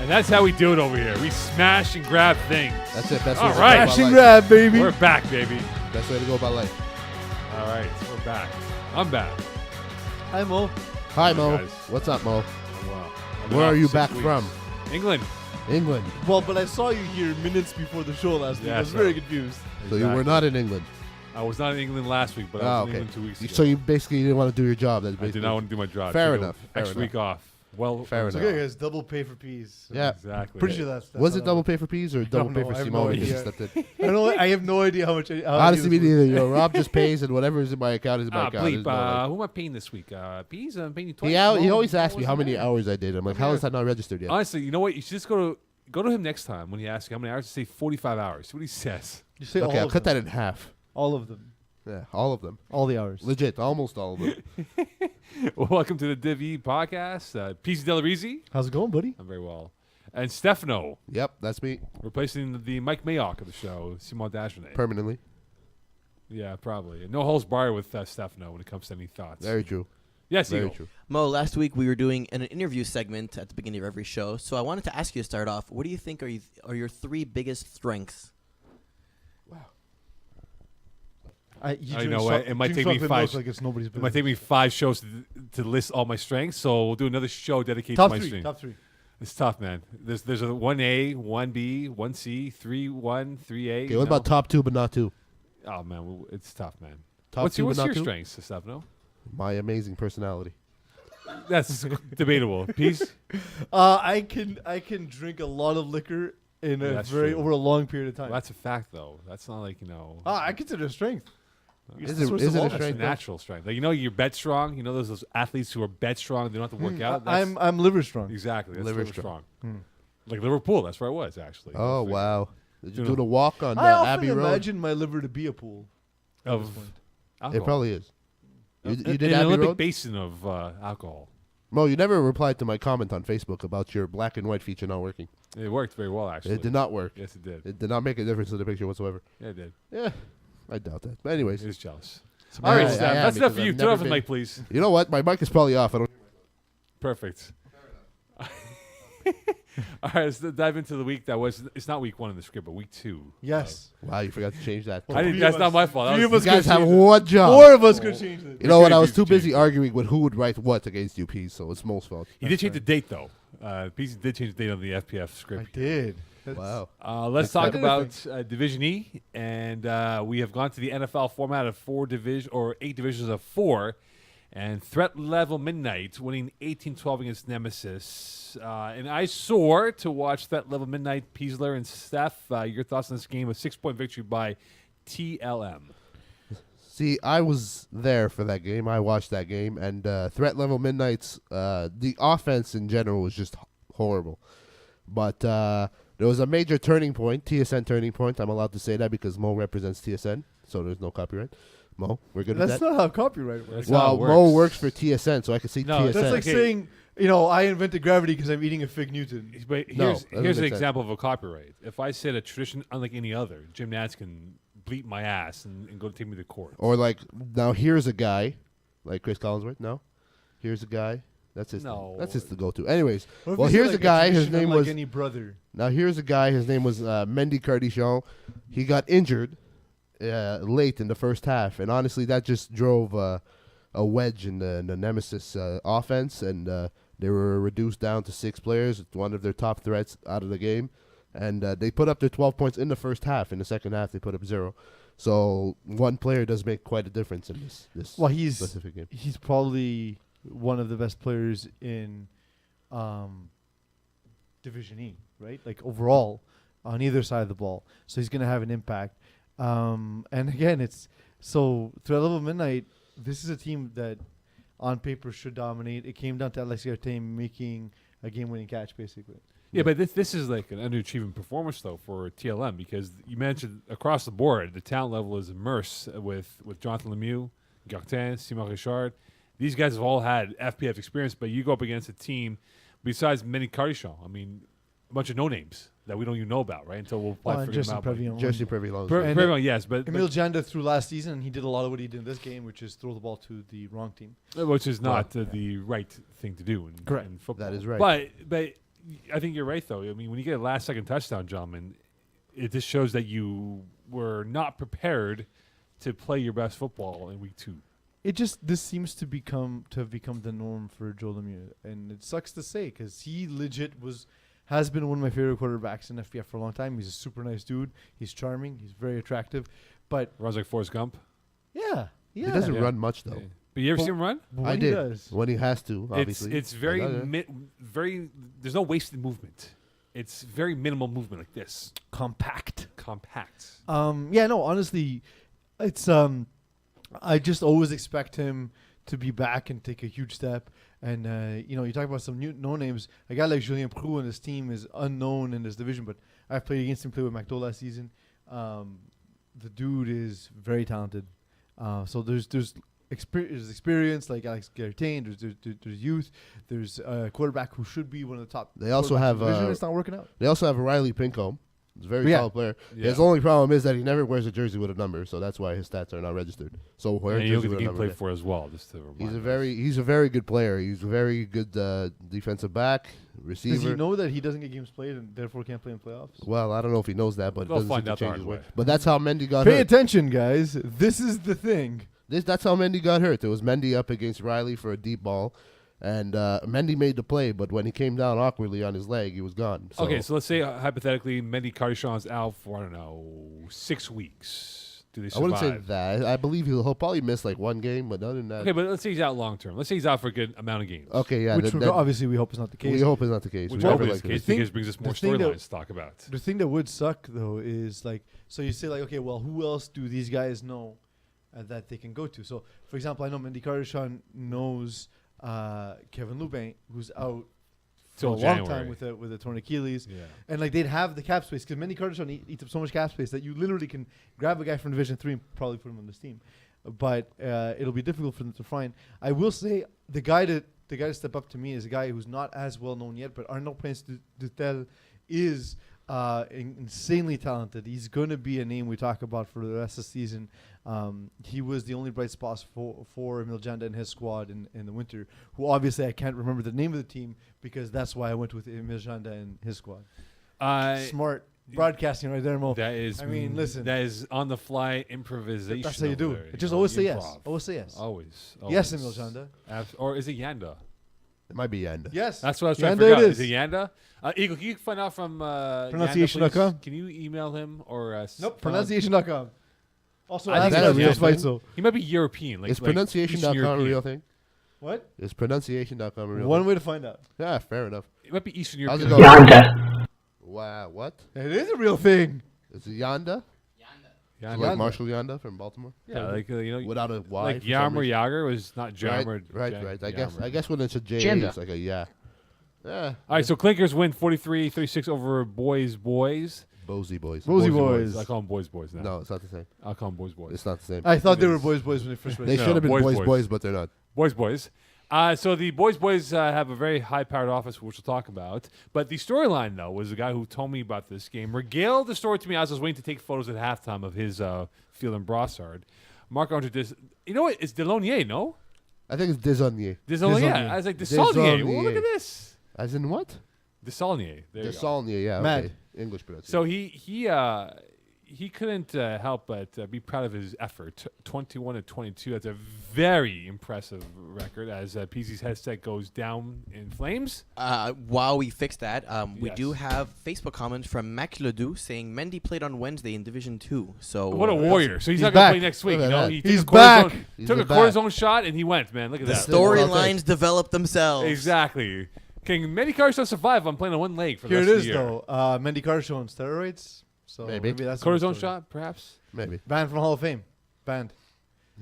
And that's how we do it over here. We smash and grab things. That's it. Best All way right. to Smash go and about life. grab, baby. We're back, baby. Best way to go about life. All right, we're back. I'm back. Hi, Mo. Hi, Hey, Mo. guys. What's up, Mo? Wow. I've been Where off are you 6 back weeks. from? England. England. Well, but I saw you here minutes before the show last week. Yeah, I was so- very confused. So you were not in England. I was not in England last week, but I was in England 2 weeks ago. So you basically didn't want to do your job. That's I basically. did not want to do my job. Fair Took a enough, fair Extra week off. Well, Fair It's enough. okay, guys. Double pay for peas. Yeah. Exactly. Pretty sure that's Was how it double pay for peas or double pay know. for I have Simone? no because you idea. stepped in? I don't know. I have no idea how much. Honestly, me neither. Yo, Rob just pays, and whatever is in my account is in my account. Bleep, There's no, like- who am I paying this week? Peas? I'm paying you twice. he No, always no, asks me how wasn't many there. hours I did. I'm like, how is that not registered yet? Honestly, you know what? You should just go to him next time when he asks you how many hours. Say 45 hours. See what he says. You say Okay, all I'll of cut them. that in half. All of them. Yeah, all of them. All the hours. Legit, almost all of them. Well, welcome to the Div E podcast. Peace Delarizi. How's it going, buddy? I'm very well. And Stefano, Yep, that's me replacing the Mike Mayock of the show, Simon Dagenet. permanently. Yeah, probably. No holds barred with Stefano when it comes to any thoughts. Very true. Yes, Very Eagle. true. Mo, last week we were doing an interview segment at the beginning of every show, so I wanted to ask you to start off. What do you think are your 3 biggest strengths? You know what? It might take me 5. Like it's nobody's It might take me 5 shows to list all my strengths, so we'll do another show dedicated top to my three. strengths. Top 3. It's tough, man. There's a 1A, 1B, 1C, 3-1, 3A. Okay, what about top 2 but not 2? Oh man, it's tough, man. Top What's 2 your, but not 2? strengths, Stefano? My amazing personality. That's debatable. Peace. I can drink a lot of liquor in Yeah, a that's very true. over a long period of time. Well, that's a fact, though. That's not like I consider it strength. It's Is the it- source is of it a all that's that. a strength, though? natural strength. Like you're bet strong. You know those athletes who are bet strong. They don't have to work out. That's, I'm liver strong. exactly. That's Liver liver strong. strong. Like Liverpool. That's where I was actually. Oh, wow. Did you You do know. the walk on I often Abbey Road? imagine my liver to be a pool. at this Of point. It alcohol. probably is. You did an Abbey Olympic Road? basin of alcohol. Mo, you never replied to my comment on Facebook about your black and white feature not working. It worked very well, actually. It did not work. Yes, it did. It did not make a difference to the picture whatsoever. Yeah, it did. Yeah, I doubt that. But anyways, It is jealous. I- All right, I Steph, am, that's enough because for you. I've Turn never off the been- mic, please. you know what? My mic is probably off. I don't. Perfect. All right, let's dive into the week that was. It's not week 1 in the script, but week 2. Yes. Wow, you forgot to change that. Well, I didn't. three That's of not us- my fault. That three was- of You us guys could have change it. one job. 4 of us could change it. You know what? I was Change too it. busy arguing with who would write what against you, Peace. So it's Mo's fault. He did change the date, though. Peace did change the date on the FPF I script. did. Wow. Let's talk That's about Division E, and we have gone to the NFL format of 8 divisions of 4, and threat level midnight winning 18-12 against Nemesis. And I soar to watch threat level midnight. Peasler and Steph, your thoughts on this game? A 6-point victory by TLM. See, I was there for that game. I watched that game, and threat level midnights. The offense in general was just horrible, but there was a major turning point, TSN turning point. I'm allowed to say that because Mo represents TSN, so there's no copyright. Mo, we're good with That's that. not how copyright works. That's how Well, it Mo works for TSN, so I can see No, TSN. That's like Okay. saying, I invented gravity because I'm eating a fig Newton. But No, here's that doesn't here's an make sense. example of a copyright. If I said a tradition unlike any other, Jim Nantz can bleep my ass and go take me to court. Or like, now here's a guy, like Chris Collinsworth. No, here's a guy. That's his. No. That's just the go-to. Anyways, What if well, we said, here's like, a guy. His tradition name unlike was. any brother. Now here's a guy. His name was Mendy Cardichon. He got injured late in the first half, and honestly, that just drove a wedge in the Nemesis offense, and they were reduced down to 6 players. One of their top threats out of the game, and they put up their 12 points in the first half. In the second half, they put up 0. So one player does make quite a difference in this Well, he's specific game. he's probably one of the best players in Division E, right? Like overall, on either side of the ball. So he's going to have an impact. And again, it's so threat level midnight. This is a team that, on paper, should dominate. It came down to Alex Garte making a game-winning catch, basically. Yeah, but this is like an underachieving performance though for TLM because you mentioned across the board the talent level is immersed with Jonathan Lemieux, Gartin, Simon Richard. These guys have all had FPF experience, but you go up against a team besides Mendy Cardichon. I mean, a bunch of no names that we don't even know about, right? Until we'll probably and figure Justin them out. Previllon. Jesse Previllon. And Very well, yes, but Emil Janda threw last season, and he did a lot of what he did in this game, which is throw the ball to the wrong team. which is not the right thing to do in Correct. football. That is right. But I think you're right, though. I mean, when you get a last-second touchdown, gentlemen, it just shows that you were not prepared to play your best football in week 2. This seems to have become the norm for Joe Lemieux, and it sucks to say because he legit has been one of my favorite quarterbacks in FPF for a long time. He's a super nice dude. He's charming. He's very attractive, but Runs like Forrest Gump. yeah. He doesn't Yeah. run much though. Yeah. But you ever Well, see him run? When I he did does. when he has to. Obviously, It's very Like, very. There's no wasted movement. It's very minimal movement like this, compact. compact. Yeah, no, honestly, it's I just always expect him to be back and take a huge step. And you talk about some no names. A guy like Julien Proulx and his team is unknown in this division, but I've played against him, played with McDo last season. The dude is very talented. So there's experience like Alex Garretain. There's youth. There's a quarterback who should be one of the top. They also quarterbacks have in the division. It's not working out. They also have Riley Pincombe. He's a very Yeah. solid player. Yeah. His only problem is that he never wears a jersey with a number, so that's why his stats are not registered. So wear a And you'll jersey get the with a game number. played yeah. for as well. Just to remind He's a very good player. He's a very good defensive back, receiver. Does he know that he doesn't get games played and therefore can't play in playoffs? Well, I don't know if he knows that, but it They'll doesn't seem find to out the change hard his way. way. But that's how Mendy got Pay hurt. attention, guys. This is the thing. That's how Mendy got hurt. It was Mendy up against Riley for a deep ball, and Mendy made the play, but when he came down awkwardly on his leg, he was gone. So Okay, so let's say hypothetically, Mendy Cardichon's out for 6 weeks. Do they I survive? wouldn't say that. I believe he'll probably miss like one game, but other than that, Okay, but let's say he's out long term. Let's say he's out for a good amount of games. okay, yeah. Which that- obviously we hope is not the case. we hope is not the case. Which We never hopefully is like the to case see- thing- because it brings us more the thing that- storylines to talk about. The thing that would suck though is like, so you say like, okay, well, who else do these guys know that they can go to? So, for example, I know Mendy Cardichon knows Kevin Lubin, who's out for Till a long January. time with a torn Achilles, Yeah. and like they'd have the cap space because Mendy Cardichon eats up so much cap space that you literally can grab a guy from Division 3 and probably put him on this team, but it'll be difficult for them to find. I will say the guy to step up to me is a guy who's not as well known yet, but Arnaud Prince Dutel is insanely talented. He's going to be a name we talk about for the rest of the season. He was the only bright spot for Emil Janda and his squad in the winter, who obviously I can't remember the name of the team because that's why I went with Emil Janda and his squad. Smart broadcasting right there, Mo. That is. I mean, listen. That is on the fly improvisation. That's how you do over it. there, Just know, always say yes. improv. Always say yes. Always. Yes, always. Emil Janda. Or is it Yanda? It might be Yanda. Yes. That's what I was trying to Yanda figure out. it Is it Yanda? Eagle, can you find out from Pronunciation.com? Yanda, please? Can you email him or Nope. spell- Pronunciation.com. Also, I think ask that's us real just fight thing. so. He might be European. Like Is like Eastern pronunciation.com a European. real thing? What? Is pronunciation.com a real One thing? way to find out. Yeah, fair enough. It might be Eastern How's it European. going? Wow, what? It is a real thing. Is it Yanda? Yanda. Like Marshall Yanda from Baltimore? Yeah, like Without a Y. like for some Yam or reason. Yager was not Jam or Right. Yammer. I guess when it's a J, Janda. it's like a yeah. Yeah. All right, so Clinkers win 43-36 over Boys. Bozy boys. Bozy boys. I call them Boys now. No, it's not the same. I'll call them Boys. It's not the same. I thought they It were is. boys when they first They raised. No, should have been boys. boys, but they're not. Boys. So the Boys have a very high-powered offense, which we'll talk about. But the storyline, though, was the guy who told me about this game. Regaled the story to me as I was waiting to take photos at halftime of his field in Brossard. Marc-Andre you know what? It's Delonier, no? I think it's Desaulniers. Desaulnier. Desaulnier. I was like, Desaulnier. Well, look Desaulnier. at this. As in what? Desaulnier. There you go. Desaulniers, yeah. Mad. Okay. English pronunciation. So he couldn't help but be proud of his effort. 21-22. That's a very impressive record as Peasy's headset goes down in flames. While we fix that, we Yes. do have Facebook comments from Mac Ledoux saying Mendy played on Wednesday in Division 2. So What a warrior! So he's He's not gonna back. play next week. Look You at know, that. he He's took a cortisone- back. He's Took a back. cortisone shot and he went. Man, look at the that. storylines develop themselves. Exactly. Can many cars still survive on playing on one leg for the Here it rest of is, the year? though. Mendy Cardichon on steroids. So Maybe. that's the Cortisone story. shot, perhaps. Maybe. Banned from Hall of Fame. Banned.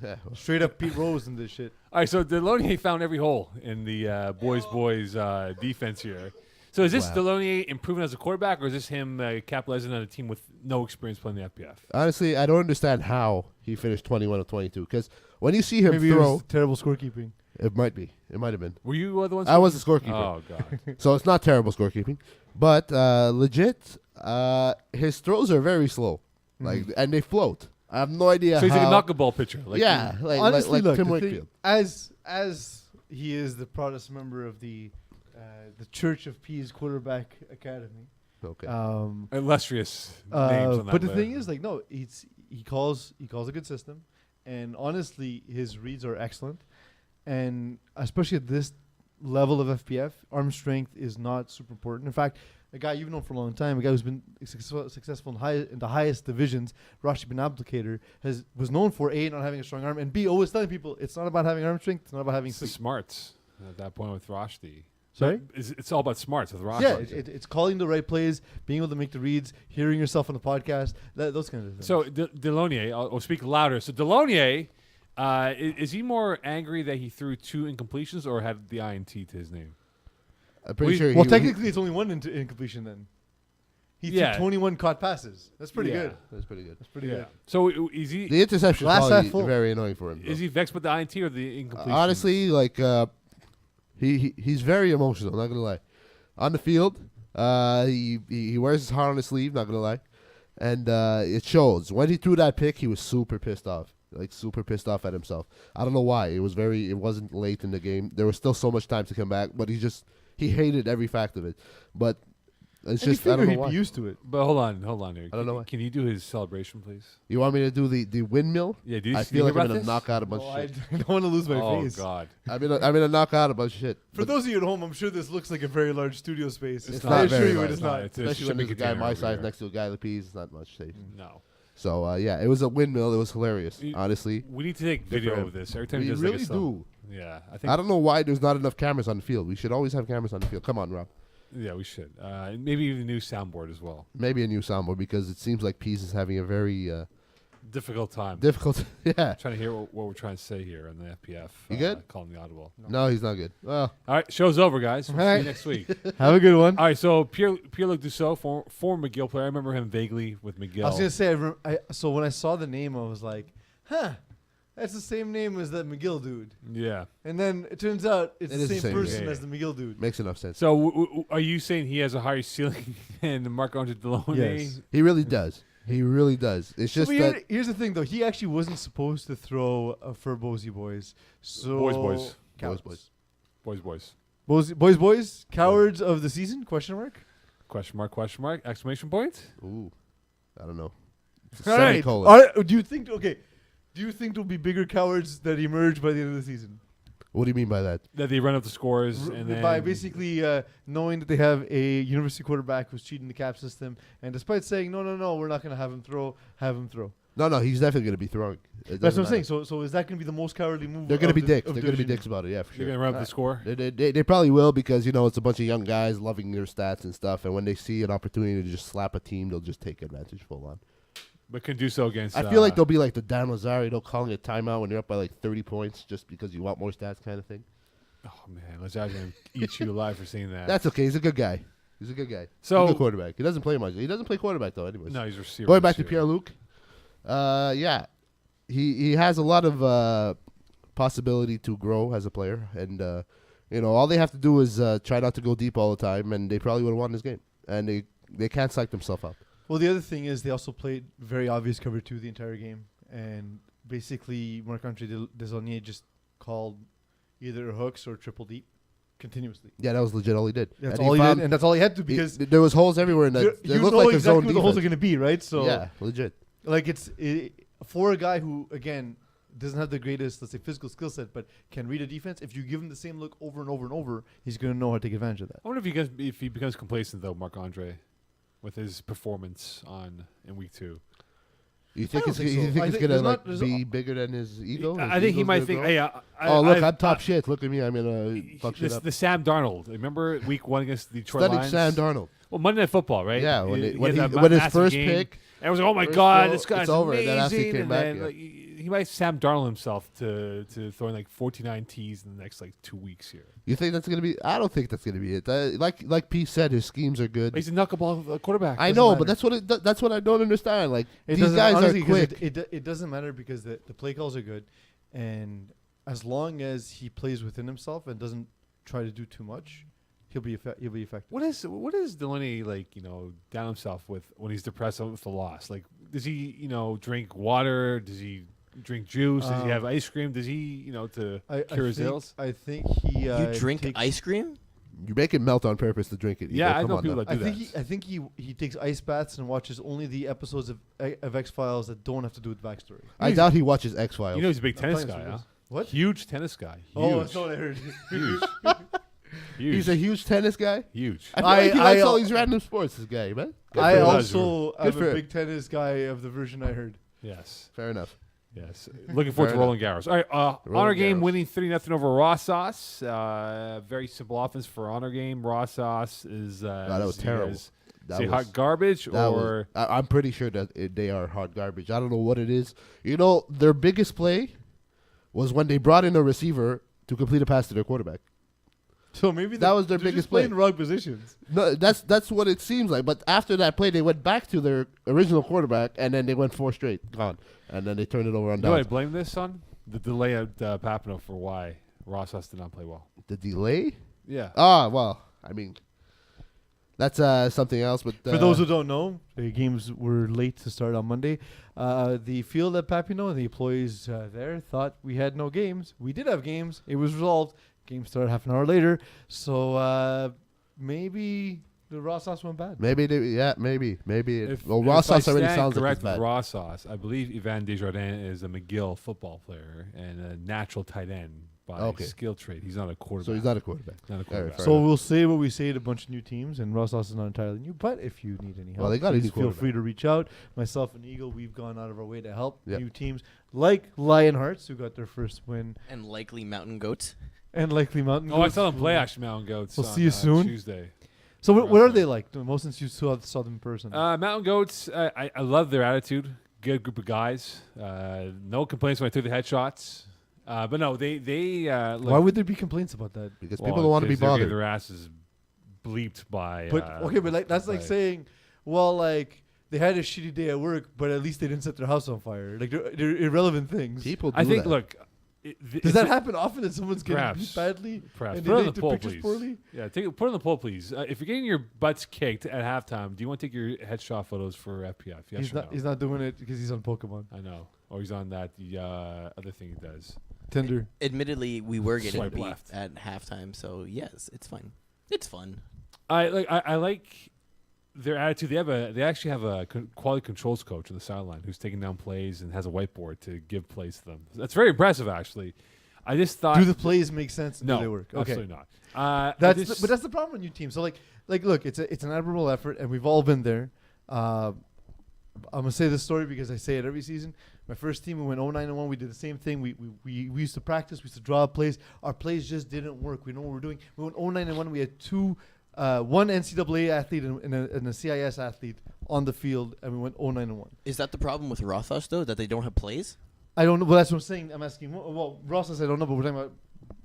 Yeah. Straight up Pete Rose and this shit. All right, so Delonier found every hole in the boys defense here. So is this Wow. Delonier improving as a quarterback, or is this him capitalizing on a team with no experience playing the FPF? Honestly, I don't understand how he finished 21 of 22. Because when you see him Maybe it throw, was terrible scorekeeping. it might be. It might have been. Were you the ones? I was the scorekeeper. Oh god. So it's not terrible scorekeeping. But legit, his throws are very slow. Like, and they float. I have no idea So he's how. like a knuckleball pitcher. Like yeah, like Honestly, like look, Tim the thing- Wakefield. as he is the proudest member of the the Church of Peeze Quarterback Academy. Okay. Illustrious names on that But the list. thing is, like, no, he calls a good system, and honestly, his reads are excellent, and especially at this level of FPF, arm strength is not super important. In fact, a guy you've known for a long time, a guy who's been successful in the highest divisions, Rashid bin Abdelkader, was known for A, not having a strong arm, and B, always telling people it's not about having arm strength, it's not about having It's the speed. smarts at that point with Rushdie. Sorry? It's all about smarts with Rushdie. Yeah, it's calling the right plays, being able to make the reads, hearing yourself on the podcast, those kind of things. So Delonier, I'll speak louder. So Delonier, is he more angry that he threw 2 incompletions or had the INT to his name? I'm pretty sure. technically, it's only one incompletion then. He Yeah. threw 21 caught passes. That's pretty Yeah. good. That's pretty good. That's pretty Yeah. good. So is he The interception Glass half probably full. very annoying for him. is he vexed with the INT or the incompletion? Honestly, like he's very emotional. Not gonna lie. On the field, he wears his heart on his sleeve. Not gonna lie, and it shows. When he threw that pick, he was super pissed off. Like super pissed off at himself. I don't know why. It wasn't late in the game. There was still so much time to come back, but he hated every fact of it. But it's And just I don't know he'd why. be used to it. But hold on here. I don't know why. Can you do his celebration, please? You want me to do the windmill? Yeah, do you I you feel hear like I'm about gonna this? knock out a bunch Oh, of I shit. don't want to lose my Oh face. God. I'm gonna knock out a bunch of shit. For those of you at home, I'm sure this looks like a very large studio space. It's I not assure very you large. it is No, not. it's a Especially when shipping there's a guy container my over size here. next to a guy with peas. It's not much safe. No. So yeah, it was a windmill. It was hilarious. You- Honestly, We need to take Good for video him. of this every time we he does really like a cel- do. Yeah, I think. I don't know why there's not enough cameras on the field. We should always have cameras on the field. Come on, Rob. Yeah, we should. Maybe even a new soundboard as well. Maybe a new soundboard because it seems like Peace is having a very Difficult time. difficult. Yeah. Trying to hear what we're trying to say here on the FPF. You good? Calling the audible. No, he's not good. Well, All right, show's over, guys. We'll see All you right. next week. Have a good one. All right, so Pierre-Luc Dussault, former McGill player. I remember him vaguely with McGill. I was gonna say, so when I saw the name, I was like, "Huh, that's the same name as that McGill dude." Yeah. And then it turns out it's It the is the same same person name. as the McGill dude. makes enough sense. So are you saying he has a higher ceiling than Marc-Andre Delaunay? Yes. He really does. He really does. It's just But that here's the thing, though. He actually wasn't supposed to throw for Bozy boys. So Boys. Cowards. Boys. Cowards of the season? Question mark. Question mark, exclamation point? ooh, I don't know. It's a All right. semicolon. All right. Do you think there'll be bigger cowards that emerge by the end of the season? What do you mean by that? That they run up the scores and then By basically knowing that they have a university quarterback who's cheating the cap system, and despite saying no, we're not going to have him throw. No, he's definitely going to be throwing. It That's doesn't what I'm saying. matter. So is that going to be the most cowardly move? They're going to of be the- dicks. of They're the going to be division? dicks about it. Yeah, for You're sure. gonna run up the score. They probably will because it's a bunch of young guys loving their stats and stuff, and when they see an opportunity to just slap a team, they'll just take advantage full on. But can do so against I feel like they'll be like the Dan Lazari, they'll calling a timeout when you're up by like 30 points just because you want more stats, kind of thing. Oh man, let's gonna eat you alive for saying that. That's okay. He's a good guy. He's a good guy. So- He's a good quarterback. He doesn't play much. He doesn't play quarterback though. Anyways, no, he's a receiver. going back to this Pierre year. Luc, yeah, he has a lot of possibility to grow as a player, and all they have to do is try not to go deep all the time, and they probably would have won this game. And they can't psych themselves up. Well, the other thing is they also played very obvious cover 2 the entire game, and basically Marc-Andre Desaulniers just called either hooks or triple deep continuously. Yeah, that was legit all he did. That's And all he found- did, and that's all he had to because there was holes everywhere, and you that know looked like a exactly zone where the holes are defense. going to be, right? So Yeah, legit. like for a guy who again doesn't have the greatest, let's say, physical skill set, but can read a defense. If you give him the same look over and over and over, he's going to know how to take advantage of that. I wonder if he becomes complacent though, Marc-Andre, with his performance in week 2. You think don't it's think you so. think I it's think gonna there's like not- there's be bigger than his ego? I think he His might ego's think, gonna hey, grow? I, Oh, look, I've- I'm top shit. Look at me. I'm gonna fuck shit up. The Sam Darnold. Remember week 1 against the Detroit Studying Lions? Sam Darnold. Well, Monday Night Football, right? Yeah, when He when had that his massive first game. pick. And I was like, oh my First God, throw, this guy's it's over, and amazing. then after he came and back, then, yeah. like, he might Sam Darnold himself to throwing like 49 T's in the next like 2 weeks here. You think that's gonna be? I don't think that's gonna be it. Like Pete said, his schemes are good. But he's a knuckleball quarterback. I doesn't know, matter. but that's what I don't understand. Like It these doesn't- guys honestly, are 'cause quick. It doesn't matter because the play calls are good, and as long as he plays within himself and doesn't try to do too much, he'll be effective. What is Delaney like? Down himself with when he's depressed with the loss. Like, does he drink water? Does he drink juice? Does he have ice cream? Does he to I cure his think- ills? I think he. You drink takes- ice cream? You make it melt on purpose to drink it. Yeah, I Come know on people now. that do I think he takes ice baths and watches only the episodes of X-Files that don't have to do with backstory. I doubt he watches X Files. You know he's a big I'm tennis playing guy, huh? some What? Huge tennis guy. Huge. Oh, that's what I heard. Huge. Huge. He's a huge tennis guy. Huge. I feel like he likes I- all these random sports. This guy, man. Good I for him. also Good am for a him. big tennis guy of the version I heard. Yes. Fair enough. Yes. Looking forward to Fair Roland Garros. All right. Honor Roland game Garros. winning 3-0 over Rosas. Very simple offense for Honor game. Rosas is. that was terrible. That Say was- hot garbage that or. I'm pretty sure that they are hot garbage. I don't know what it is. You know, their biggest play was when they brought in a receiver to complete a pass to their quarterback. So maybe That was their they're biggest just playing play. wrong positions. No, that's what it seems like. But after that play, they went back to their original quarterback, and then they went 4 straight, gone, and then they turned it over on You know what I downs. blame this on? The delay at Papineau for why Rosas did not play well. The delay? Yeah. Well, I mean, that's something else. But For those who don't know, the games were late to start on Monday. The field at Papineau and the employees there thought we had no games. We did have games. It was resolved. Game started half an hour later. So maybe the raw sauce went bad. maybe maybe well, if raw I sauce already stand sounds like correct it's with bad. raw sauce. I believe Ivan Desjardins is a McGill football player and a natural tight end by Okay. skill trait. He's not a quarterback. So he's not a quarterback. Not a right, quarterback. fair So enough. we'll say what we say to a bunch of new teams, and raw sauce is not entirely new. But if you need any help, Well, they got a please new feel quarterback. free to reach out. Myself and Eagle, we've gone out of our way to help Yep. new teams like Lionhearts, who got their first win, And likely Mountain Goats. and likely Mountain Oh, I Goats, saw them play who- actually Mountain Goats. We'll on, see you soon. Tuesday. So what are Roughly. they like? The most since you saw them in person. Mountain Goats, I love their attitude. Good group of guys. No complaints when I took the headshots. But no, they look, Why would there be complaints about that? Because well, people don't want to be because they're getting bothered. Their asses bleeped by. But okay, but like that's like by- saying, well, like they had a shitty day at work, but at least they didn't set their house on fire. Like they're irrelevant things. People do I think. that. Look, Does that happen often that someone's getting Perhaps. beat badly? Perhaps. And Put it on they the take poll, pictures please. poorly? Yeah, put on the poll, please. If you're getting your butts kicked at halftime, do you want to take your headshot photos for FPF? Yes or no? He's not doing it because he's on Pokemon. I know. Or he's on that other thing he does. Tinder. Admittedly, we were getting Swipe beat left. at halftime, so yes, it's fun. It's fun. I like their attitude. They actually have a quality controls coach on the sideline who's taking down plays and has a whiteboard to give plays to them. That's very impressive, actually. I just thought Do the plays make sense? And no, do they work? Okay. absolutely not. But that's the problem with new teams. So like look, it's an admirable effort, and we've all been there. I'm gonna say this story because I say it every season. My first team, we went 0-9-1. We did the same thing. We used to practice. We used to draw up plays. Our plays just didn't work. We know what we're doing. We went 0-9-1. We had one NCAA athlete and a CIS athlete on the field, and we went 0-9-1. Is that the problem with Rothos, though, that they don't have plays? I don't know. Well, that's what I'm saying. I'm asking. Well, Ross says I don't know, but we're talking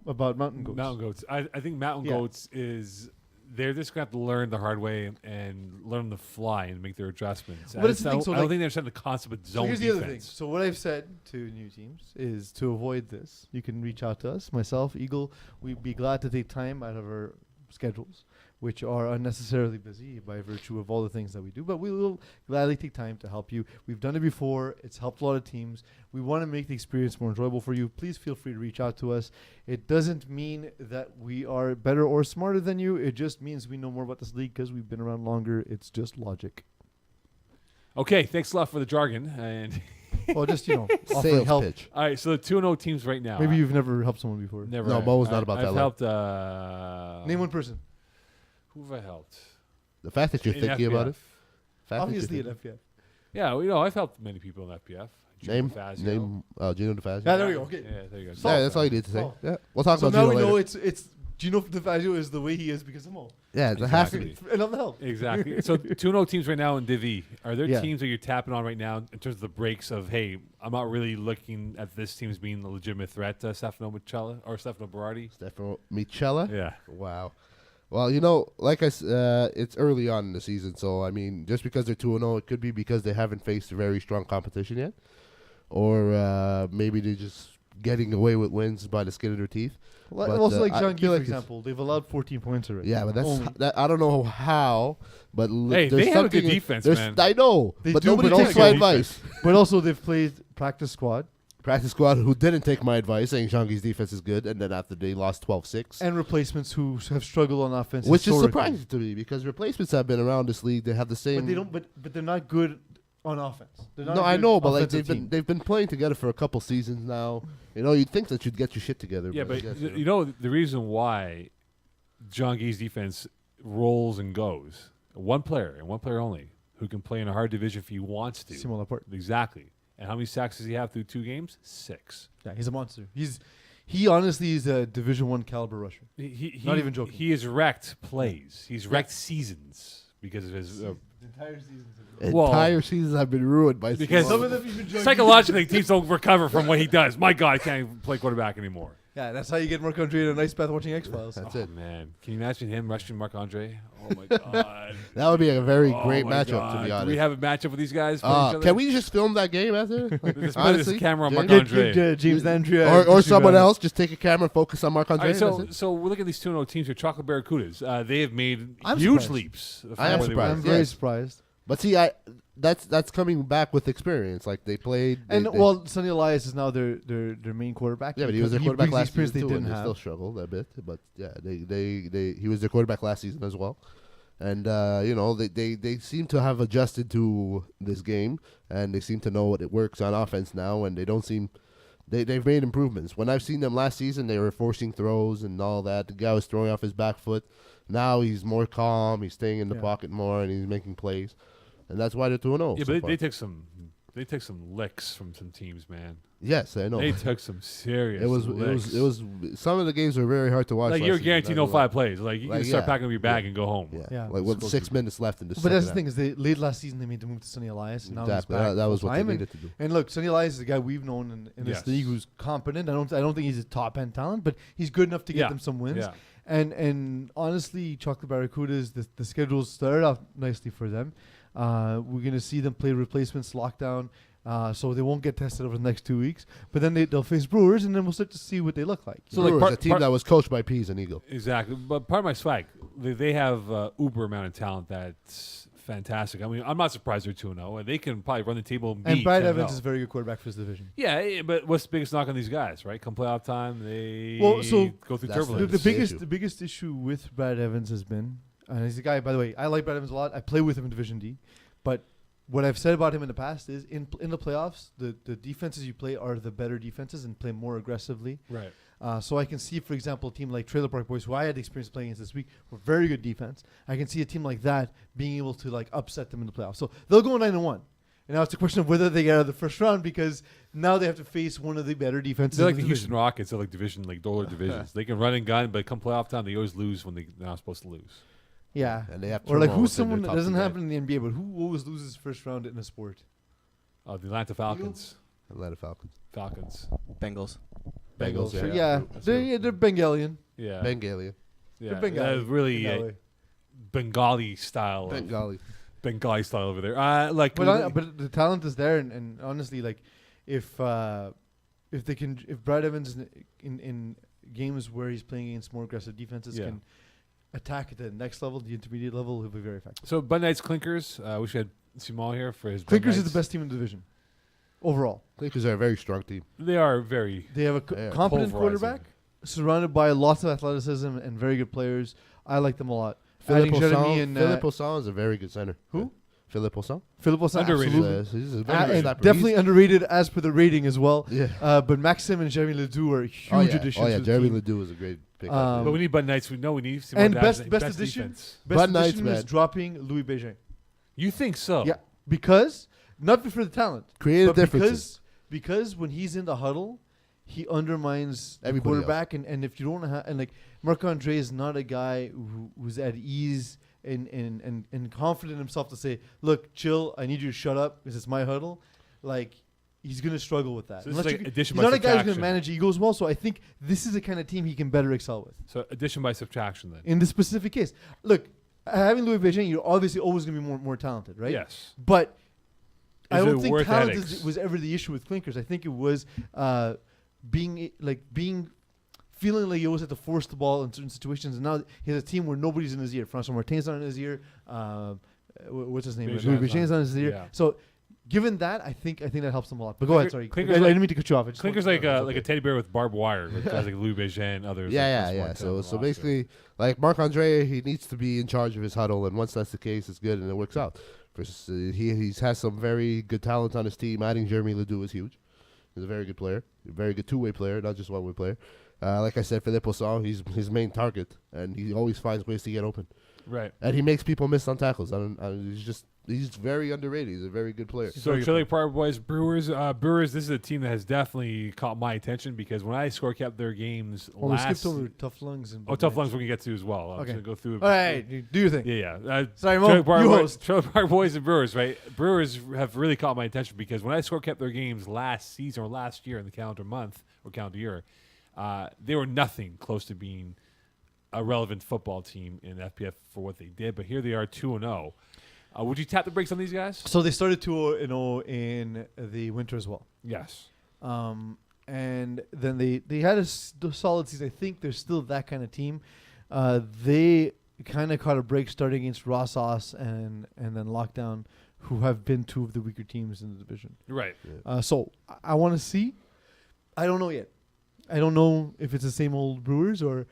about Mountain Goats. Mountain Goats. I think Mountain Yeah. Goats is they're just gonna have to learn the hard way and learn on the fly and make their adjustments. But it's the thing, so I don't like- think they understand the concept of So zone here's defense. the other thing. So what I've said to new teams is to avoid this, you can reach out to us, myself, Eagle. We'd be glad to take time out of our schedules, which are unnecessarily busy by virtue of all the things that we do. But we will gladly take time to help you. We've done it before. It's helped a lot of teams. We want to make the experience more enjoyable for you. Please feel free to reach out to us. It doesn't mean that we are better or smarter than you. It just means we know more about this league because we've been around longer. It's just logic. Okay, thanks a lot for the jargon. And Well, just, offering Sales help. pitch. all right, so the 2-0 teams right now. Maybe you've never helped someone before. never. No, had. Mo was not about I've that helped. Name one person. Who have I helped? The fact that you're In thinking about FPF. it. Fact that you're Obviously at thinking- FPF. Yeah, I've helped many people in FPF. Name Fazio. Gino DeFazio. Yeah, there we go. Okay. Yeah, there you go. Yeah, that's all you need to say. Oh. Yeah, we'll talk So about now Gino we know later. it's Gino DeFazio is the way he is because of Mo. Yeah, it has to Exactly. be. And I'm the help. Exactly. So 2-0 teams right now in Divi. Are there Yeah. teams that you're tapping on right now in terms of the breaks of, hey, I'm not really looking at this team as being a legitimate threat to Stefano Micella or Stefano Berardi? Stefano Micella. Yeah. Wow. Well, like it's early on in the season, so I mean, just because they're 2-0, it could be because they haven't faced very strong competition yet, or maybe they're just getting away with wins by the skin of their teeth. Well, But, also, like I Jean Guy, feel for like it's- example, they've allowed 14 points already. Yeah, but Only. that I don't know how, but Hey, there's they have a good something- defense, there's- man. I know, They but do, nobody but takes also- my advice. But also, they've played practice squad. practice squad who didn't take my advice, saying Jean-Gui's defense is good, and then after they lost 12-6. And replacements who have struggled on offense, Which is historically. surprising to me because replacements have been around this league. They have the same. But they don't. But they're not good on offense. They're not No, a I good know, but like offensive they've been playing together for a couple seasons now. You know, you'd think that you'd get your shit together. Yeah, I but guess, you know the reason why John Gay's defense rolls and goes, one player and one player only who can play in a hard division if he wants to. Simon Laporte. Exactly. And how many sacks does he have through 2 games? 6. Yeah, he's a monster. He honestly is a Division 1 caliber rusher. Not even joking. He has wrecked plays. He's wrecked seasons because of his. The entire season. entire seasons have been ruined by Because Some of them even joined. psychologically, teams don't recover from what he does. My God, I can't even play quarterback anymore. Yeah, that's how you get Marc Andre in a nice bath watching X-Files. That's Oh, it. man, can you imagine him rushing Marc Andre? Oh my God. That would be a very Oh great my matchup, God. to be Do honest. we have a matchup with these guys? playing each other? Can we just film that game after? Like, Let's put this honestly, camera on Marc James? Andre. James Landry. or someone else, just take a camera and focus on Marc All Andre. right, so we're looking at these 2-0 teams here. Chocolate Barracudas. They have made I'm huge surprised. leaps. from I am where they surprised. were. I'm very Yes. surprised. But see, that's coming back with experience. Like they played, And they- well, Sonny Elias is now their main quarterback. yeah, but he was their because quarterback brings last experience season too, they and didn't they have. still struggled a bit. But yeah, he was their quarterback last season as well. And you know, they seem to have adjusted to this game, and they seem to know what it works on offense now, and they don't seem. They've made improvements. When I've seen them last season, they were forcing throws and all that. The guy was throwing off his back foot. Now he's more calm. He's staying in the pocket more, and he's making plays. And that's why they're 2-0. Yeah, so but far. they took some licks from some teams, man. Yes, I know. They took some serious. It was some of the games were very hard to watch. like last you're season, guaranteed not no gonna lie. 5 plays. Like you Like, can start yeah. packing up your bag and go home. Yeah, Yeah. like with Supposed 6 to. minutes left in the But second that's the half. thing is they late last season they made the move to Sonny Elias. And now he's Exactly. back That was what they full-time. needed to do. And look, Sonny Elias is a guy we've known in this Yes. league who's competent. I don't think he's a top end talent, but he's good enough to get Yeah. them some wins. Yeah. And honestly, Chocolate Barracudas, the schedule started off nicely for them. We're gonna see them play replacements lockdown, so they won't get tested over the next 2 weeks. But then they'll face Brewers, and then we'll start to see what they look like. So, So like, Brewers, a team that was coached by Peeze and Eagle. Exactly. But part of my swag, they have uber amount of talent that's fantastic. I mean, I'm not surprised they're 2-0, and they can probably run the table and And beat Brad 10-0. Evans is a very good quarterback for this division. Yeah, but what's the biggest knock on these guys, right? Come playoff time, they Well, so go through that's turbulence. The the biggest issue. the biggest issue with Brad Evans has been, and he's a guy, by the way, I like Brad Evans a lot. I play with him in Division D, but what I've said about him in the past is in the playoffs, the defenses you play are the better defenses and play more aggressively. Right. So I can see, for example, a team like Trailer Park Boys, who I had experience playing against this week, were very good defense. I can see a team like that being able to like upset them in the playoffs. So they'll go 9-1. And now it's a question of whether they get out of the first round because now they have to face one of the better defenses. They're in like the division. Houston Rockets. They're like division, like dollar divisions. They can run and gun, but come playoff time, they always lose when they're not supposed to lose. Yeah. And they have Or like turmoil who's within their someone that top doesn't two happen in the NBA, but who always loses first round in a sport? The Atlanta Falcons. guys. Atlanta Falcons. Falcons. Bengals. Bengals, Sure, yeah. yeah. That's They're Bengalian. Yeah. Bengali. yeah. They're Bengali. Really in that way. Bengali style. Bengali. Bengali style over there. Like, But the talent is there, and honestly, like if Brad Evans in games where he's playing against more aggressive defenses Yeah. can attack at the next level, the intermediate level, he'll be very effective. so Bud Knight's Clinkers. Wish we had Simon here for his. Bud Clinkers is Knights. the best team in the division overall. Clinkers are a very strong team. They are very. They have a Yeah, competent pulverizing. quarterback surrounded by lots of athleticism and very good players. I like them a lot. Philippe Adding Jeremy Osson. and Philippe Osson is a very good center. Who? Philippe Osson. Philip Osson, Underrated. absolutely. He's a very good And snapper. definitely underrated as per the rating as well. Yeah. But Maxim and Jeremy Ledoux are huge Oh yeah. additions. Oh yeah. to the Jeremy team. Ledoux is a great pick. But we need Bud Knights. We know we need Simon And to have best best addition? defense. Best Bud Knights, addition is man. dropping Louis Beijing. You think so? Yeah, because not for the talent, Creative but differences. because when he's in the huddle, he undermines the Everybody quarterback, and if you don't have, and like Marc Andre is not a guy who's at ease and confident in himself to say, look, chill, I need you to shut up because it's my huddle. Like he's gonna struggle with that. So this is like addition he's by not a guy who's gonna subtraction. manage egos well. So I think this is the kind of team he can better excel with. So addition by subtraction then. In this specific case, look, having Louis Beijing, you're obviously always going to be more talented, right? Yes. But I Is don't it think worth talent headaches? was ever the issue with Clinkers. I think it was feeling like he always had to force the ball in certain situations. And now he has a team where nobody's in his ear. François Martin's not in his ear. What's his name? Beijing's Louis Beijing's not. not in his ear. Yeah. So given that, I think that helps them a lot. But go ahead, sorry. Clinkers I like- didn't mean to cut you off. I just Clinkers wanted like to- like a teddy bear with barbed wire, with guys like Lou Béjean and others. Yeah. So basically, like Marc-Andre, he needs to be in charge of his huddle, and once that's the case, it's good and it works out. He has some very good talent on his team. Adding Jeremy Ledoux is huge. He's a very good player, a very good two-way player, not just one-way player. Like I said, Philippe Osson, he's his main target, and he always finds ways to get open. Right. And he makes people miss on tackles. He's very underrated. He's a very good player. So Chile Park Boys, Brewers. This is a team that has definitely caught my attention because when I score kept their games Well, we last. skipped over Tough Lungs. And Tough Lungs we're gonna get to as well. I'm Okay. just gonna go through. All right, do your thing. Yeah. Sorry, Trailer Mo. Park You Boys- host. Trailer Park Boys and Brewers, right? Brewers have really caught my attention because when I score kept their games last season or last year in the calendar month or calendar year, they were nothing close to being a relevant football team in FPF for what they did. But here they are, 2-0. Would you tap the brakes on these guys? So they started 2-0 in the winter as well. Yes. And then they had a solid season. I think they're still that kind of team. They kind of caught a break starting against Rossos and then Lockdown, who have been two of the weaker teams in the division. Right. So I want to see. I don't know yet. I don't know if it's the same old Brewers or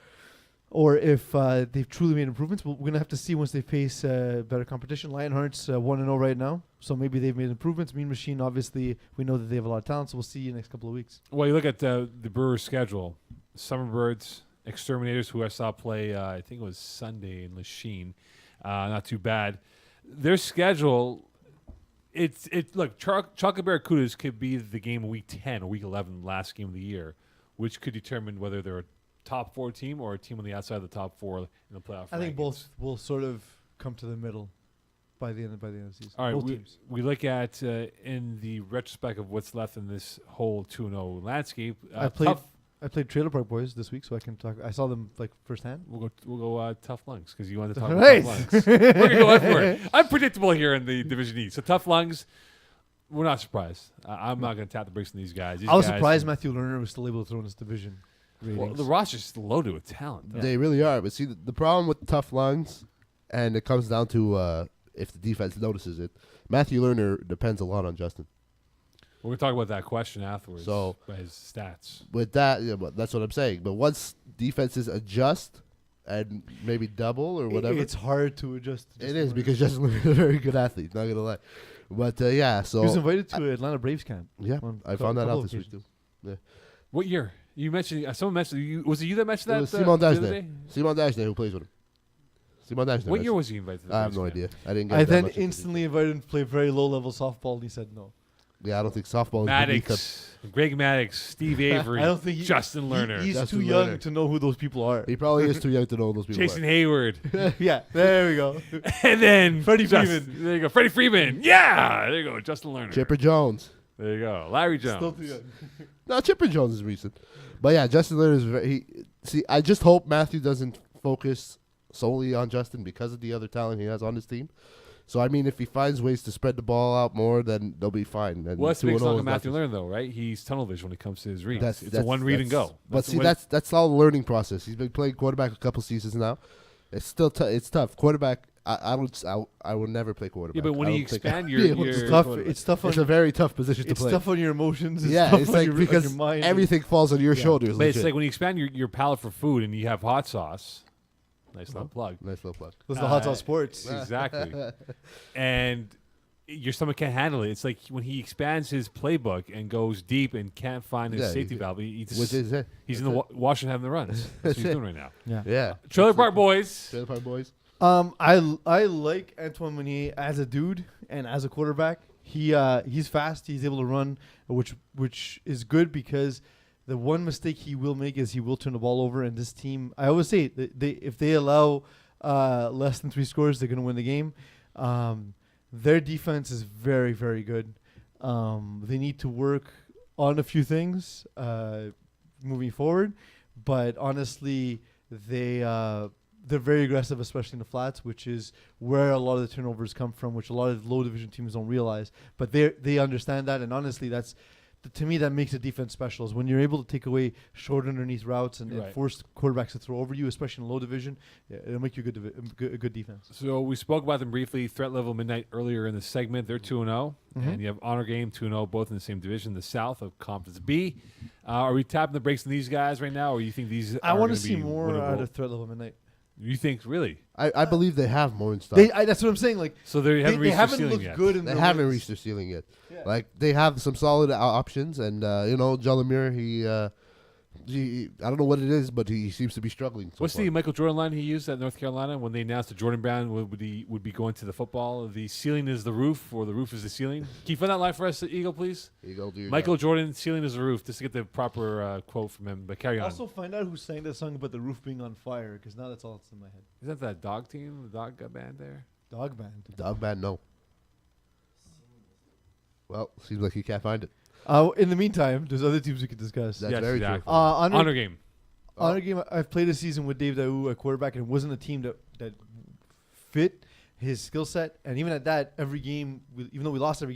if they've truly made improvements. But we're going to have to see once they face better competition. Lionheart's 1-0 right now, so maybe they've made improvements. Mean Machine, obviously, we know that they have a lot of talent, so we'll see in the next couple of weeks. Well, you look at the Brewers' schedule. Summerbirds, Exterminators, who I saw play, I think it was Sunday in Lachine. Not too bad. Their schedule, look, Chocolate Barracudas could be the game of Week 10 or Week 11, last game of the year, which could determine whether they're a top 4 team or a team on the outside of the top 4 in the playoff. I think rankings. both will sort of come to the middle by the end of the season. All right, both teams. we look at in the retrospect of what's left in this whole 2-0 landscape. I played Trailer Park Boys this week, so I can talk. I saw them like firsthand. We'll go Tough Lungs because you wanted to talk Right. about Tough Lungs. We're gonna go for it. I'm predictable here in the Division E. So Tough Lungs, we're not surprised. I'm not going to tap the brakes on these guys. I was surprised Matthew Lerner was still able to throw in this division. Well, the roster's still loaded with talent. They really are. But see, the problem with Tough Lungs, and it comes down to if the defense notices it, Matthew Lerner depends a lot on Justin. We're going to talk about that question afterwards. So, by his stats. With that, but that's what I'm saying. But once defenses adjust and maybe double or whatever, It's hard to adjust. it is because Justin Lerner is a very good athlete. Not gonna lie. But yeah, so he was invited to Atlanta Braves camp. yeah, on I found that couple out this week occasions. too. What year? You mentioned, someone mentioned, was it you that mentioned It that? was Simon the other Dajne. day? Simon Dajne who plays with him. Simon Dajne. What year was he invited to the I have Braves no camp? idea. I didn't get I that then much into instantly invited him to play very low level softball, and he said no. Yeah, I don't think softball is beneath him. Maddox, Greg Maddox, Steve Avery, I don't think Justin Lerner, He's Justin too young Lerner. to know who those people are. He probably is too young to know those people. Jason Hayward, Yeah, there we go. and then Freddie Justin- Freeman. There you go, Freddie Freeman. Yeah, there you go, Justin Lerner. Chipper Jones. There you go, Larry Jones. Still too young. No, Chipper Jones is recent. But yeah, Justin Lerner is very. I just hope Matthew doesn't focus solely on Justin because of the other talent he has on his team. So I mean, if he finds ways to spread the ball out more, then they'll be fine. And Well, that's the 2-0 biggest knock is on Matthew nothing. Lerner, though, right? He's tunnel vision when it comes to his reads. That's It's a one read and go. But see, what- that's all a learning process. He's been playing quarterback a couple seasons now. It's still it's tough. Quarterback, I will never play quarterback. yeah, but when I you don't think expand I'd your, be able to your It's tough. quarterback. It's tough on. It's a very tough position to It's play. tough on your emotions. It's Yeah, tough it's on like your, because on your mind. everything falls on your Yeah. shoulders. but it's legit. like when you expand your palate for food and you have hot sauce. Nice little plug. Nice little plug. Those are the hot sauce sports. Exactly. And your stomach can't handle it. It's like when he expands his playbook and goes deep and can't find his Yeah, safety he- valve. He just, Which is it? he's in the Washington having the runs. That's what he's doing right now. Yeah. Yeah. Trailer Park Boys. Trailer Park Boys. I like Antoine Meunier as a dude and as a quarterback. He's fast. He's able to run, which is good because the one mistake he will make is he will turn the ball over. And this team, I always say, if they allow less than 3 scores, they're going to win the game. Their defense is very, very good. They need to work on a few things moving forward, but honestly, they're very aggressive, especially in the flats, which is where a lot of the turnovers come from, which a lot of low division teams don't realize. But they understand that, and honestly, that's to me, that makes a defense special. Is when you're able to take away short underneath routes and Right. force quarterbacks to throw over you, especially in low division. Yeah, it'll make you a good defense. So we spoke about them briefly. Threat level midnight earlier in the segment. They're 2-0, and you have Honor Game 2-0, both in the same division, the South of Conference B. Are we tapping the brakes on these guys right now, or you think these? I want to see more out of threat level midnight. You think really? I believe they have more in stock. That's what I'm saying. Like So they haven't they reached their haven't ceiling looked yet. good in They the haven't wins. reached their ceiling yet. Yeah. Like they have some solid options, and Jalamir, he I don't know what it is, but he seems to be struggling. What's far. the Michael Jordan line he used at North Carolina when they announced that Jordan Brown would be going to the football? The ceiling is the roof, or the roof is the ceiling. Can you find that line for us, Eagle, please? Eagle, do your Michael job. Jordan, ceiling is the roof, just to get the proper quote from him. But carry on. Also, find out who sang that song about the roof being on fire, because now that's all that's in my head. Is that dog team, the dog band there? Dog band. Dog band, no. Well, seems like you can't find it. In the meantime, there's other teams we could discuss. That's Yes, very exactly. true. Honor Game. Honor Game. I've played a season with Dave Daou at quarterback, and it wasn't a team that fit his skill set. And even at that, every game, even though we lost every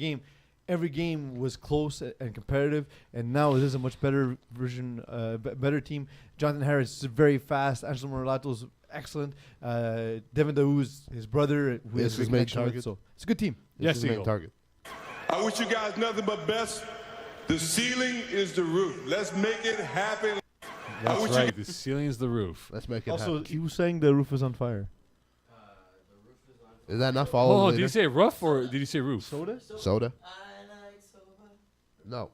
game was close and competitive. And now it is a much better version, better team. Jonathan Harris is very fast. Angelo Morato's excellent. Devin Daou's his brother, who Yes, is his a main connection with, target. so it's a good team. Yes, This is the main Eagle. target. I wish you guys nothing but best. The ceiling is the roof. Let's make it happen. That's wish you right. The ceiling is the roof. Let's make it Also, happen. he was saying the roof was on fire. Is that enough? Follow Oh, later. did you say roof or did you say roof? Soda? Soda? No.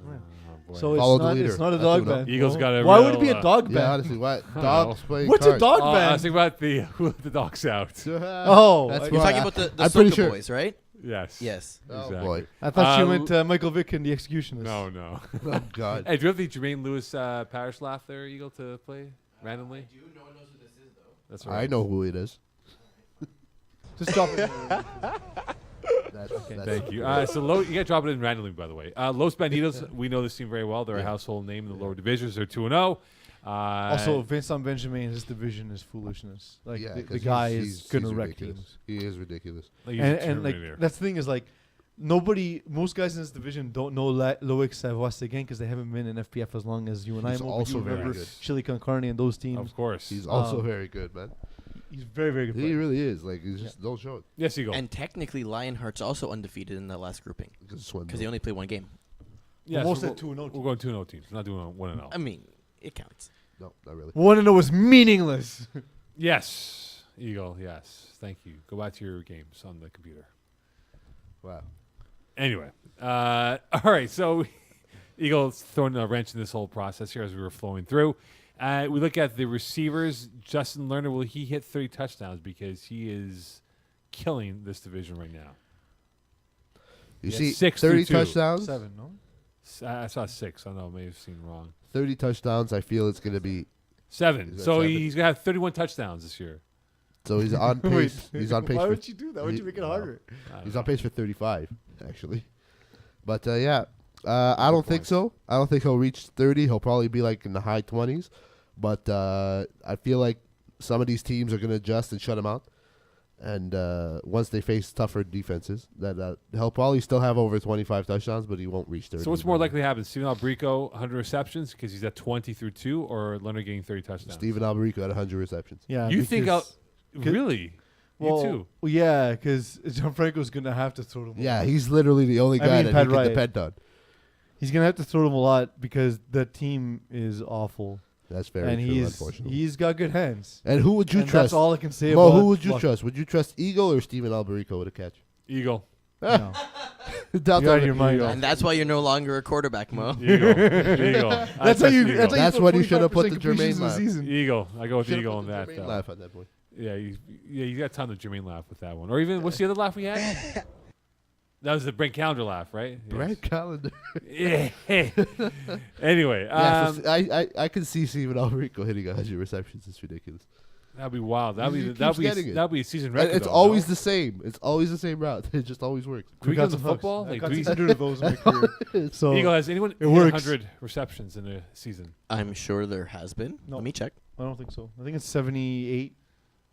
Oh, boy. So Follow it's the not, leader. it's not a That's dog good enough. band. Eagles got a Why would it be real, a dog Yeah, band? honestly, what? Dogs playing What's a cards. dog I was band? thinking about the dog's out. Oh, That's You're why talking I- about the I'm pretty Soca sure. Boys, right? Yes. Yes. Oh, Exactly. boy. I thought you Um, meant Michael Vick and the Executionist. No, no. Oh, God. Hey, do you have the Jermaine Lewis Parish laugh there, Eagle, to play randomly? No one knows who this is, though. That's I know who it is. Just stop it. That's Thank you. So you got to drop it in randomly, by the way. Los Banditos, we know this team very well. They're a household name in the lower divisions. They're 2-0. Also, Vincent Benjamin, his division is foolishness. Like Yeah, the 'cause guy he's- is he's gonna wreck ridiculous. teams. He is ridiculous. like, he's a And like Terminator. that's the thing is like most guys in this division don't know Loic Savoie again because they haven't been in FPF as long as you and He's I. also you very remember good. Chili Con Carne and those teams. Of course. He's also Um, very good, man. He's very very good. He player. really is. Like, he's just don't show it. Yes, Eagle. And technically, Lionheart's also undefeated in the last grouping Because it's swim. because they only play one game. yes, most we're, at 2-0 we're going 2-0 teams. We're not doing 1-0. I mean, it counts. No, not really. 1-0 was meaningless. Yes, Eagle. Yes. Thank you. Go back to your games on the computer. Wow. Anyway, all right. So, Eagle's throwing a wrench in this whole process here as we were flowing through. We look at the receivers. Justin Lerner, will he hit 30 touchdowns because he is killing this division right now? You Yeah, see, 6 30 through 2. touchdowns. 7, no? I saw 6. I don't know. I may have seen wrong. 30 touchdowns. I feel it's going to be. 7. Is that So 7? he's gonna have 31 touchdowns this year. So he's on pace. He's on pace. Why for, would you do that? Why would you make it harder? I don't He's know. on pace for 35, actually. But yeah, I don't think so. I don't think he'll reach 30. He'll probably be like in the high 20s. But I feel like some of these teams are going to adjust and shut him out. And once they face tougher defenses, that he'll probably still have over 25 touchdowns, but he won't reach 30. So what's more likely to happen? Steven Albrico 100 receptions because he's at 20 through 2, or Leonard getting 30 touchdowns? Steven Alberico at 100 receptions. Yeah. You think because- really? Well, you too? well, yeah, because Gianfranco's gonna have to throw him. Yeah, he's literally the only I guy mean, that Pat he can Wright. depend on. He's gonna have to throw him a lot because the team is awful, That's very and true, unfortunately. he's got good hands. And who would you And trust? That's all I can say Mo, about. who would you luck. trust? Would you trust Eagle or Steven Alberico with a catch? Eagle. No. Doubt You're out that- of your mind. Eagle. And that's why you're no longer a quarterback, Mo. Eagle. Eagle. That's how you. Eagle. That's, how That's you when you should have put the 25% Jermaine completions in the laugh. season. Eagle. I go with Should've Eagle put on the that. Jermaine laugh at that point. Yeah, you got a ton of Jermaine laugh with that one. Or even, what's the other laugh we had? That was the Brent Calendar laugh, right? Brad Calendar. Yes. Anyway, Yeah, so I can see Steven Alberico hitting 100 receptions. It's ridiculous. that'd be wild. He keeps getting it. That'd be a season And record. it's though, always no? the same. It's always the same route. It just always works. Can we got get the some hooks. football? I Like, got do we- 600 of those in my career. So Eagle, has anyone hit works. 100 receptions in a season? I'm sure there has been. No. Let me check. I don't think so. I think it's 78.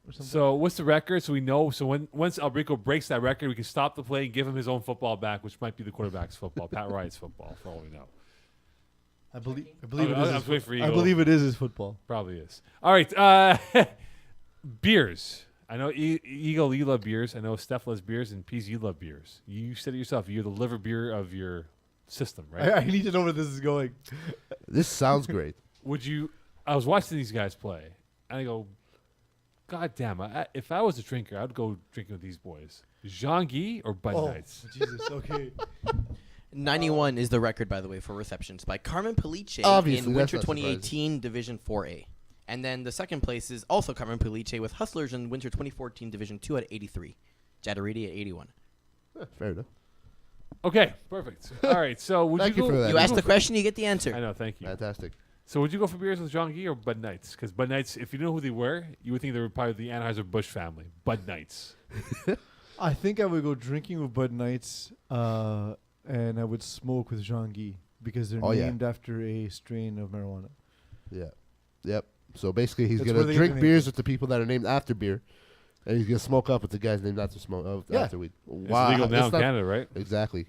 or something. So what's the record? So we know. So once Albrico breaks that record, we can stop the play and give him his own football back, which might be the quarterback's football, Pat Ryan's football, for all we know. I believe Okay, it I is. was waiting for I Eagle. believe it is his football. Probably is. All right. Beers. I know Eagle, you love beers. I know Steph loves beers, and Peeze, you love beers. You said it yourself. You're the liver beer of your system, right? I need to know where this is going. This sounds great. Would you? I was watching these guys play, and I go, God damn! If I was a drinker, I'd go drinking with these boys. Jean-Guy or Bud Nights? Jesus. Okay. 91 is the record, by the way, for receptions by Carmen Palice Obviously, in that's Winter not surprising. 2018 Division 4A. And then the second place is also Carmen Palice with Hustlers in Winter 2014 Division 2 at 83. Jadariti at 81. Fair enough. Okay, perfect. All right, so would Thank you you go? for that. You would ask go the for- question, you get the answer. I know. Thank you. Fantastic. So would you go for beers with Jean-Guy or Bud Nights? Because Bud Nights, if you know who they were, you would think they were part of the Anheuser-Busch family. Bud Nights. I think I would go drinking with Bud Nights, and I would smoke with Jean-Guy because they're Oh, yeah. named after a strain of marijuana. Yeah. Yep. So basically, he's That's gonna where they get drink the name beers from. with the people that are named after beer, and he's gonna smoke up with the guys named after Yeah. after weed. It's legal now in not- Canada, right? Exactly.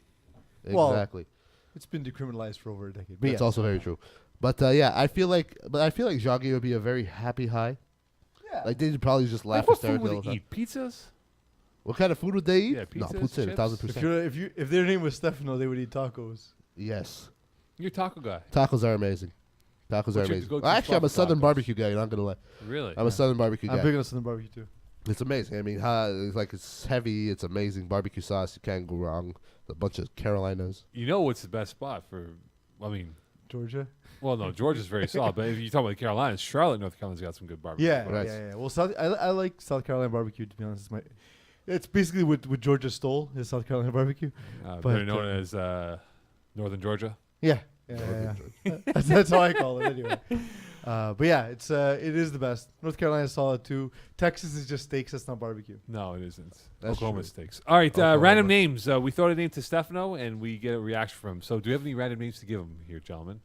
Well, Exactly. It's been decriminalized for over a decade. But That's yeah. also very true. But yeah, I feel like Jean-Guy would be a very happy high. Yeah. Like they'd probably just laugh What food hysterically all would the they time. eat? Pizzas? What kind of food would they eat? Yeah, no, pizzas, pizza, chips. 1,000%. If their name was Stefano, they would eat tacos. Yes, You're a taco guy. tacos are amazing. Tacos What's are your amazing. go-to Actually, I'm a spot for Southern tacos? barbecue guy. Not gonna lie, Really? I'm a Southern barbecue I'm guy. big on Southern barbecue too. It's amazing. I mean, it's heavy. It's amazing barbecue sauce. You can't go wrong. A bunch of Carolinas. You know what's the best spot for? I mean, Georgia. well, no, Georgia's very solid, but if you talk about the Carolinas, Charlotte, North Carolina's got some good barbecue. Yeah, Right. yeah. Well, I like South Carolina barbecue. To be honest, it's basically what Georgia stole is South Carolina barbecue. Better known as Northern Georgia. Yeah. That's how I call it anyway. But yeah, it is the best. North Carolina is solid too. Texas is just steaks. That's not barbecue. No, it isn't. That's Oklahoma true. steaks. All right, Oklahoma. random names. We throw a name to Stefano, and we get a reaction from him. So, do we have any random names to give him here, gentlemen?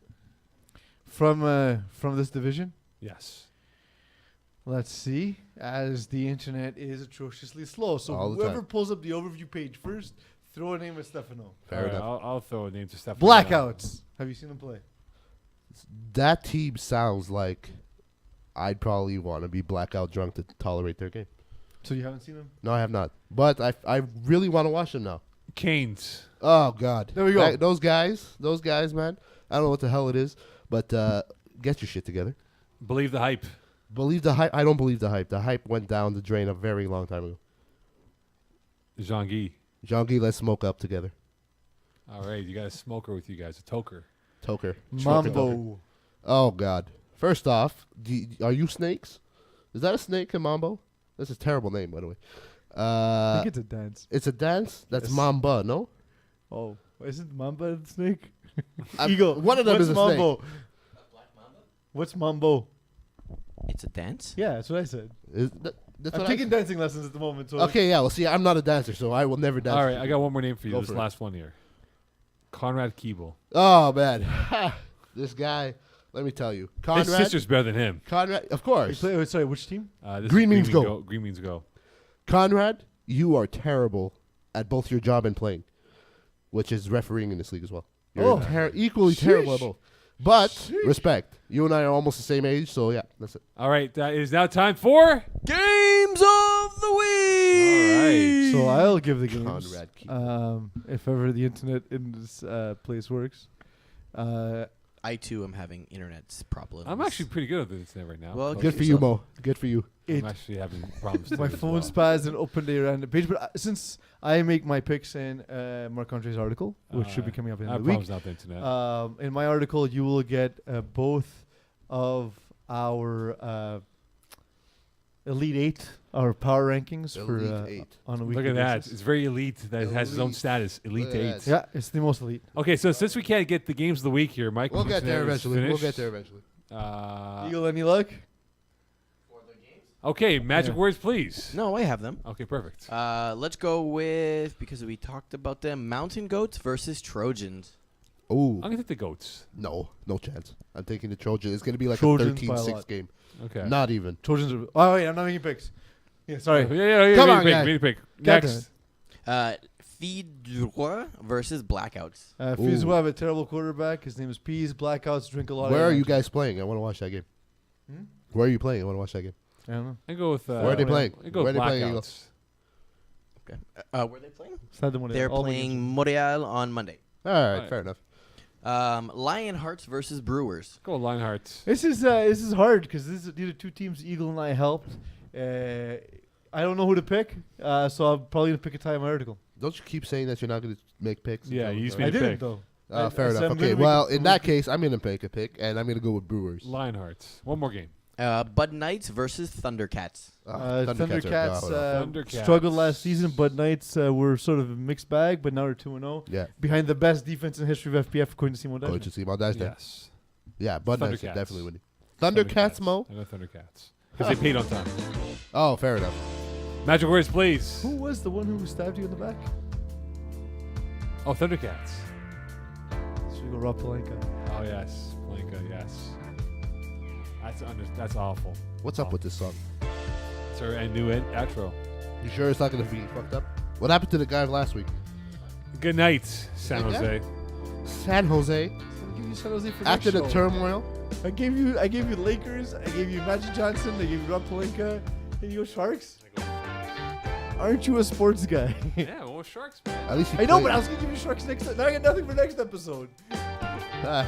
From this division, Yes. let's see. As the internet is atrociously slow, so All the whoever time. pulls up the overview page first, throw a name at Stefano. Fair All right, enough. I'll throw a name to Stefano. Blackouts. Have you seen them play? That team sounds like I'd probably want to be blackout drunk to tolerate their game. So you haven't seen them? No, I have not. But I really want to watch them now. Canes. Oh God, There we go. Those guys, man. I don't know what the hell it is, but get your shit together. Believe the hype. Believe the hype. I don't believe the hype. The hype went down the drain a very long time ago. Jean-Guy. Jean-Guy, let's smoke up together. All right, you got a smoker with you guys, a toker. Toker. Mambo. Oh God. First off, are you snakes? Is that a snake in Mambo? That's a terrible name, by the way. I think it's a dance. It's a dance. That's Yes. Mamba, no? Oh, isn't Mamba the snake? I'm- Eagle. one of them What's is a snake. Mambo? What's Mambo? It's a dance? Yeah, that's what I said. That's I'm what I taking dancing lessons at the moment. So Okay, yeah. Well, see, I'm not a dancer, so I will never dance. All right, I got one more name for you. Go This for it. last one here. Conrad Keeble. Oh man, this guy. Let me tell you, His Conrad. sister's better than him. Conrad, of You course. play, sorry, which team? This Green is means go. Green means go. Conrad, you are terrible at both your job and playing, which is refereeing in this league as well. You're Oh. equally terrible at Sheesh. both. But Sheesh. respect. You and I are almost the same age, so yeah, that's it. All right, it is now time for. Games of the week! All right. So I'll give the games. Conrad Keeble. If ever the internet in this place works. I too am having internet problems. I'm actually pretty good at this right now. Well, But Good for you, Mo. Good for you. I'm actually having problems. My too as phone well. spazzed and opened a random page. But since I make my picks in Marc Andre's article, which should be coming up in I have the week, problems not the internet. in my article, you will get both of our Elite 8, our power rankings Elite for 8. on a weekly Look at that. basis. It's very elite. That it has its own Elite. status. Elite Look at 8. that. Yeah, it's the most elite. Okay, so since we can't get the games of the week here, Mike. We'll get there Cincinnati is eventually. We'll finished. get there eventually. Eagle, any luck? Okay, magic Yeah. words, please. No, I have them. Okay, perfect. Let's go with, because we talked about them, Mountain Goats versus Trojans. Ooh, I'm gonna take the goats. no chance. I'm taking the Trojan. It's gonna be like Trojans a by a 13-6 lot. game. Okay. Not even. Trojans are. Oh, wait, I'm not making picks. Yeah, sorry. Yeah. Come we on, need guys. to pick. We need to pick. God Next. Fidrois versus Blackouts. Fizz will have a terrible quarterback. His name is Peeze. Blackouts drink a lot. Where of are you energy. guys playing? I want to watch that game. Where are you playing? I want to watch that game. I don't know. I go with. Where are they playing? I go Where with are they playing, Blackouts. Okay. Where are they playing? It's not the one. They're all playing Montreal on Monday. All right, Right. fair enough. Lionhearts versus Brewers. Go with Lionheart. This is hard because these are two teams Eagle and I helped. I don't know who to pick, so I'm probably gonna pick a tie in my article. Don't you keep saying that you're not going to make picks? Yeah, you used I me to didn't pick. though. Fair I said enough. I'm Okay, gonna well, make in that case, I'm going to make a pick, and I'm going to go with Brewers. Lionhearts. One more game. Bud Knights versus Thundercats. Thundercats Thundercats. struggled last season, but Knights were sort of a mixed bag, but now they're 2-0. Yeah, Behind the best defense in the history of FPF, according to Simon going Dashner. to see my dash there. Yes. Yeah, Bud Knights are Thundercats. definitely winning. Thundercats, Mo? I go Thundercats. Because they paid on time. Oh, fair enough. Magic Words, please. Who was the one who stabbed you in the back? Oh, Thundercats. Should we go Rob Palenka? Oh, yes. Blanca, yes. That's awful. What's up with this song? It's our new outro. You sure it's not going to be fucked up? What happened to the guy last week? Good night, San Yeah. Jose. San Jose. I'll give you San Jose for After next the show. turmoil. I gave you Lakers. I gave you Magic Johnson. I gave you Rob Palenka. And you go Sharks. Aren't you a sports guy? Yeah, well, Sharks, man. At least you I know, played. but I was gonna give you Sharks next time. Now I got nothing for next episode. Ah.